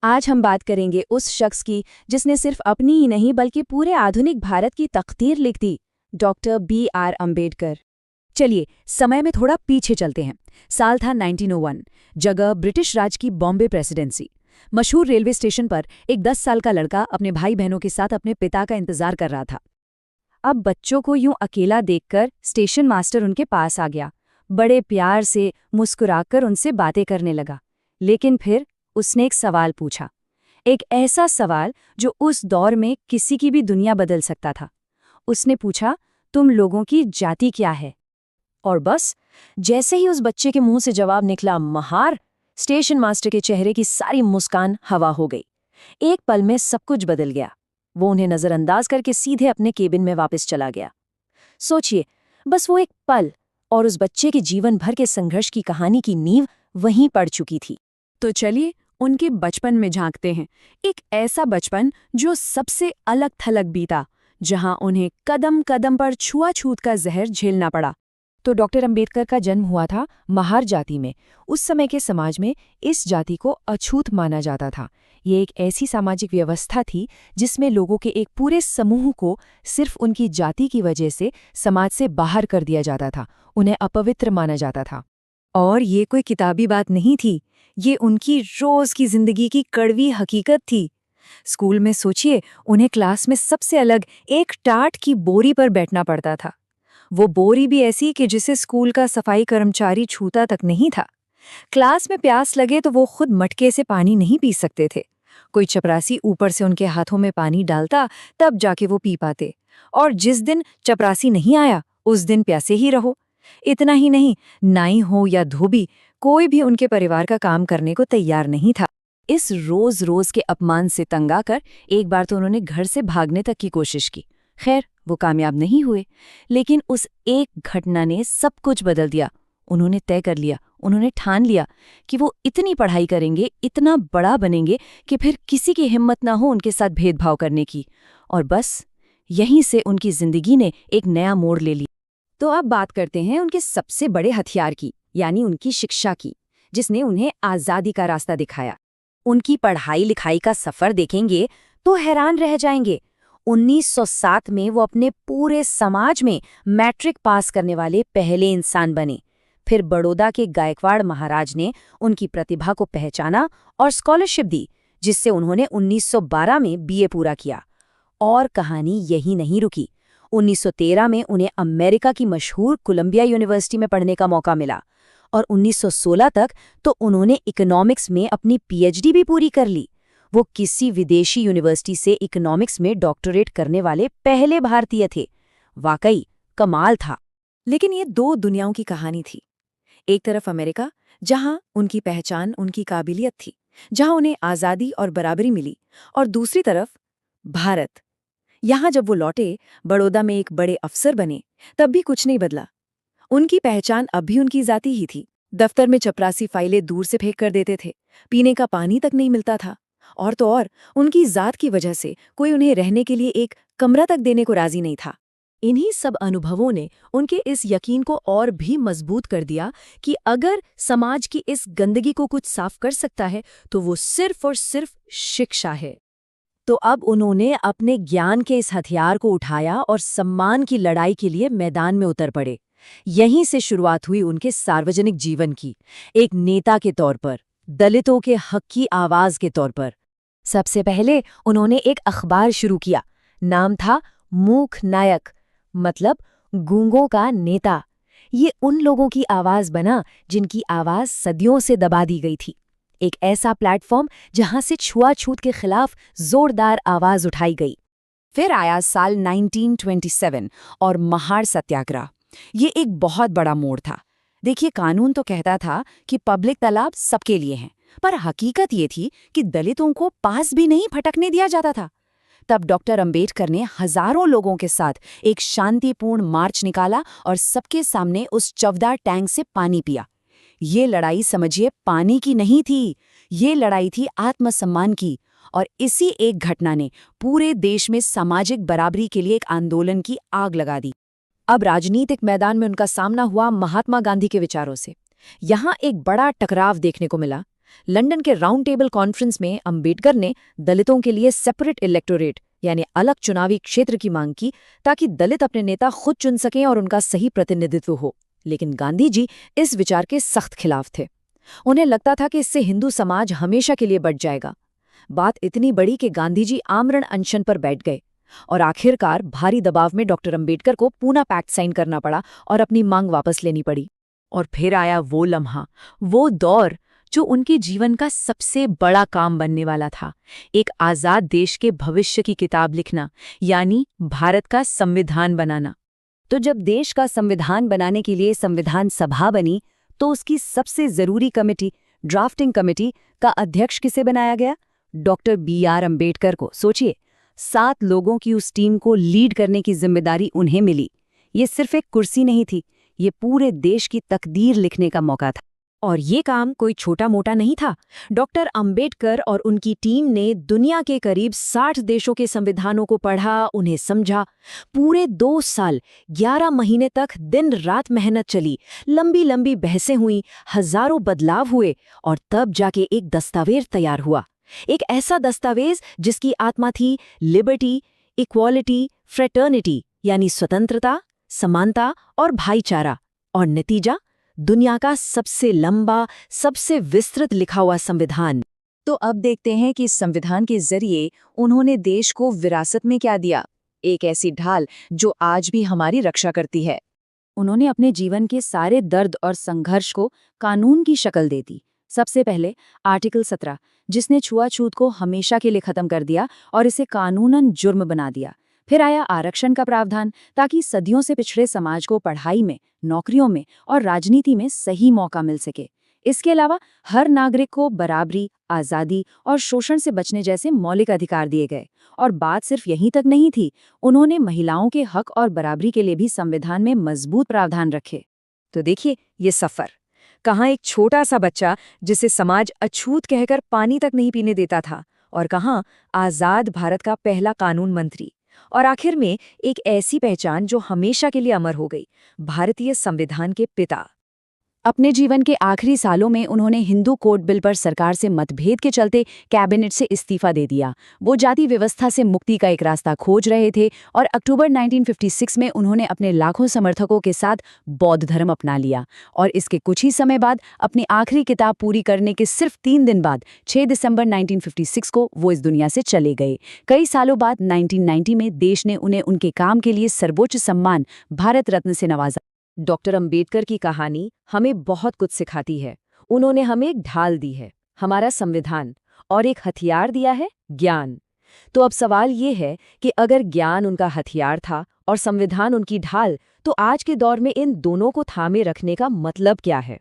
आज हम बात करेंगे उस शख्स की जिसने सिर्फ अपनी ही नहीं बल्कि पूरे आधुनिक भारत की तकदीर लिख दी, डॉक्टर B.R. अम्बेडकर। चलिए समय में थोड़ा पीछे चलते हैं। साल था 1901, जगह ब्रिटिश राज की बॉम्बे प्रेसिडेंसी। मशहूर रेलवे स्टेशन पर एक 10 साल का लड़का अपने भाई बहनों के साथ अपने पिता का इंतजार कर रहा था। अब बच्चों को यूं अकेला देखकर स्टेशन मास्टर उनके पास आ गया। बड़े प्यार से मुस्कुराकर उनसे बातें करने लगा। लेकिन फिर उसने एक सवाल पूछा, एक ऐसा सवाल जो उस दौर में किसी की भी दुनिया बदल सकता था। उसने पूछा, तुम लोगों की जाति क्या है? और बस जैसे ही उस बच्चे के मुंह से जवाब निकला महार, स्टेशन मास्टर के चेहरे की सारी मुस्कान हवा हो गई। एक पल में सब कुछ बदल गया। वो उन्हें नजरअंदाज करके सीधे अपने केबिन में वापस चला गया। सोचिए, बस वो एक पल और उस बच्चे के जीवन भर के संघर्ष की कहानी की नींव वहीं पड़ चुकी थी। तो चलिए उनके बचपन में झांकते हैं। एक ऐसा बचपन जो सबसे अलग थलग बीता, जहां उन्हें कदम कदम पर छुआछूत का जहर झेलना पड़ा। तो डॉक्टर अंबेडकर का जन्म हुआ था महार जाति में। उस समय के समाज में इस जाति को अछूत माना जाता था। ये एक ऐसी सामाजिक व्यवस्था थी जिसमें लोगों के एक पूरे समूह को सिर्फ उनकी जाति की वजह से समाज से बाहर कर दिया जाता था, उन्हें अपवित्र माना जाता था। और ये कोई किताबी बात नहीं थी, ये उनकी रोज की जिंदगी की कड़वी हकीकत थी। स्कूल में सोचिए, उन्हें क्लास में सबसे अलग एक टाट की बोरी पर बैठना पड़ता था। वो बोरी भी ऐसी कि जिसे स्कूल का सफाई कर्मचारी छूता तक नहीं था। क्लास में प्यास लगे तो वो खुद मटके से पानी नहीं पी सकते थे। कोई चपरासी ऊपर से उनके हाथों में पानी डालता, तब जाके वो पी पाते। और जिस दिन चपरासी नहीं आया, उस दिन प्यासे ही रहो। इतना ही नहीं, नाई हो या धोबी, कोई भी उनके परिवार का काम करने को तैयार नहीं था। इस रोज रोज के अपमान से तंग आकर एक बार तो उन्होंने घर से भागने तक की कोशिश की। खैर, वो कामयाब नहीं हुए। लेकिन उस एक घटना ने सब कुछ बदल दिया। उन्होंने तय कर लिया, उन्होंने ठान लिया कि वो इतनी पढ़ाई करेंगे, इतना बड़ा बनेंगे कि फिर किसी की हिम्मत ना हो उनके साथ भेदभाव करने की। और बस यहीं से उनकी जिंदगी ने एक नया मोड़ ले लिया। तो अब बात करते हैं उनके सबसे बड़े हथियार की, यानी उनकी शिक्षा की, जिसने उन्हें आज़ादी का रास्ता दिखाया। उनकी पढ़ाई लिखाई का सफ़र देखेंगे तो हैरान रह जाएंगे। 1907 में वो अपने पूरे समाज में मैट्रिक पास करने वाले पहले इंसान बने। फिर बड़ौदा के गायकवाड़ महाराज ने उनकी प्रतिभा को पहचाना और स्कॉलरशिप दी, जिससे उन्होंने 1912 में BA पूरा किया। और कहानी यही नहीं रुकी। 1913 में उन्हें अमेरिका की मशहूर कोलंबिया यूनिवर्सिटी में पढ़ने का मौका मिला और 1916 तक तो उन्होंने इकोनॉमिक्स में अपनी PhD भी पूरी कर ली। वो किसी विदेशी यूनिवर्सिटी से इकोनॉमिक्स में डॉक्टरेट करने वाले पहले भारतीय थे। वाकई कमाल था। लेकिन ये दो दुनियाओं की कहानी थी। एक तरफ अमेरिका, जहां उनकी पहचान, उनकी काबिलियत थी, जहां उन्हें आज़ादी और बराबरी मिली, और दूसरी तरफ भारत। यहाँ जब वो लौटे, बड़ौदा में एक बड़े अफसर बने, तब भी कुछ नहीं बदला। उनकी पहचान अब भी उनकी जाति ही थी। दफ्तर में चपरासी फाइलें दूर से फेंक कर देते थे, पीने का पानी तक नहीं मिलता था। और तो और, उनकी जात की वजह से कोई उन्हें रहने के लिए एक कमरा तक देने को राजी नहीं था। इन्हीं सब अनुभवों ने उनके इस यकीन को और भी मजबूत कर दिया कि अगर समाज की इस गंदगी को कुछ साफ कर सकता है तो वो सिर्फ और सिर्फ शिक्षा है। तो अब उन्होंने अपने ज्ञान के इस हथियार को उठाया और सम्मान की लड़ाई के लिए मैदान में उतर पड़े। यहीं से शुरुआत हुई उनके सार्वजनिक जीवन की, एक नेता के तौर पर, दलितों के हक की आवाज के तौर पर। सबसे पहले उन्होंने एक अखबार शुरू किया। नाम था मूक नायक, मतलब गूंगों का नेता। ये उन लोगों की आवाज बना जिनकी आवाज सदियों से दबा दी गई थी। एक ऐसा प्लेटफॉर्म जहां से छुआछूत के खिलाफ जोरदार आवाज उठाई गई। फिर आया साल 1927 और महार सत्याग्रह। ये एक बहुत बड़ा मोड़ था। देखिए, कानून तो कहता था कि पब्लिक तालाब सबके लिए हैं, पर हकीकत ये थी कि दलितों को पास भी नहीं फटकने दिया जाता था। तब डॉक्टर अंबेडकर ने हजारों लोगों के साथ एक शांतिपूर्ण मार्च निकाला और सबके सामने उस चवदार टैंक से पानी पिया। ये लड़ाई समझिए पानी की नहीं थी, ये लड़ाई थी आत्मसम्मान की। और इसी एक घटना ने पूरे देश में सामाजिक बराबरी के लिए एक आंदोलन की आग लगा दी। अब राजनीतिक मैदान में उनका सामना हुआ महात्मा गांधी के विचारों से। यहाँ एक बड़ा टकराव देखने को मिला। लंदन के राउंड टेबल कॉन्फ्रेंस में अंबेडकर ने दलितों के लिए सेपरेट इलेक्टोरेट यानी अलग चुनावी क्षेत्र की मांग की, ताकि दलित अपने नेता खुद चुन सकें और उनका सही प्रतिनिधित्व हो। लेकिन गांधी जी इस विचार के सख्त खिलाफ थे। उन्हें लगता था कि इससे हिंदू समाज हमेशा के लिए बंट जाएगा। बात इतनी बड़ी कि गांधी जी आमरण अनशन पर बैठ गए और आखिरकार भारी दबाव में डॉक्टर अंबेडकर को पूना पैक्ट साइन करना पड़ा और अपनी मांग वापस लेनी पड़ी। और फिर आया वो लम्हा, वो दौर जो उनके जीवन का सबसे बड़ा काम बनने वाला था, एक आज़ाद देश के भविष्य की किताब लिखना, यानी भारत का संविधान बनाना। तो जब देश का संविधान बनाने के लिए संविधान सभा बनी, तो उसकी सबसे जरूरी कमेटी, ड्राफ्टिंग कमेटी का अध्यक्ष किसे बनाया गया? डॉक्टर BR अम्बेडकर को। सोचिए, 7 लोगों की उस टीम को लीड करने की जिम्मेदारी उन्हें मिली। ये सिर्फ एक कुर्सी नहीं थी, ये पूरे देश की तकदीर लिखने का मौका था। और ये काम कोई छोटा मोटा नहीं था। डॉक्टर अंबेडकर और उनकी टीम ने दुनिया के करीब 60 देशों के संविधानों को पढ़ा, उन्हें समझा। पूरे 2 साल 11 महीने तक दिन रात मेहनत चली, लंबी लंबी बहसें हुई, हजारों बदलाव हुए, और तब जाके एक दस्तावेज तैयार हुआ। एक ऐसा दस्तावेज जिसकी आत्मा थी लिबर्टी, इक्वालिटी, फ्रेटर्निटी, यानी स्वतंत्रता, समानता और भाईचारा। और नतीजा, दुनिया का सबसे लंबा, सबसे विस्तृत लिखा हुआ संविधान। तो अब देखते हैं कि इस संविधान के जरिए उन्होंने देश को विरासत में क्या दिया। एक ऐसी ढाल जो आज भी हमारी रक्षा करती है। उन्होंने अपने जीवन के सारे दर्द और संघर्ष को कानून की शक्ल दे दी। सबसे पहले आर्टिकल 17, जिसने छुआछूत को हमेशा के लिए खत्म कर दिया और इसे कानूनन जुर्म बना दिया। फिर आया आरक्षण का प्रावधान, ताकि सदियों से पिछड़े समाज को पढ़ाई में, नौकरियों में और राजनीति में सही मौका मिल सके। इसके अलावा हर नागरिक को बराबरी, आज़ादी और शोषण से बचने जैसे मौलिक अधिकार दिए गए। और बात सिर्फ यहीं तक नहीं थी, उन्होंने महिलाओं के हक और बराबरी के लिए भी संविधान में मजबूत प्रावधान रखे। तो देखिए ये सफर, कहाँ एक छोटा सा बच्चा जिसे समाज अछूत कहकर पानी तक नहीं पीने देता था, और कहाँ आज़ाद भारत का पहला कानून मंत्री, और आखिर में एक ऐसी पहचान जो हमेशा के लिए अमर हो गई, भारतीय संविधान के पिता। अपने जीवन के आखिरी सालों में उन्होंने हिंदू कोड बिल पर सरकार से मतभेद के चलते कैबिनेट से इस्तीफा दे दिया। वो जाति व्यवस्था से मुक्ति का एक रास्ता खोज रहे थे, और अक्टूबर 1956 में उन्होंने अपने लाखों समर्थकों के साथ बौद्ध धर्म अपना लिया। और इसके कुछ ही समय बाद, अपनी आखिरी किताब पूरी करने के सिर्फ 3 दिन बाद, 6 दिसंबर 1956 को वो इस दुनिया से चले गए। कई सालों बाद 1990 में देश ने उन्हें उनके काम के लिए सर्वोच्च सम्मान भारत रत्न से नवाजा। डॉक्टर अंबेडकर की कहानी हमें बहुत कुछ सिखाती है। उन्होंने हमें एक ढाल दी है, हमारा संविधान, और एक हथियार दिया है, ज्ञान। तो अब सवाल ये है कि अगर ज्ञान उनका हथियार था और संविधान उनकी ढाल, तो आज के दौर में इन दोनों को थामे रखने का मतलब क्या है?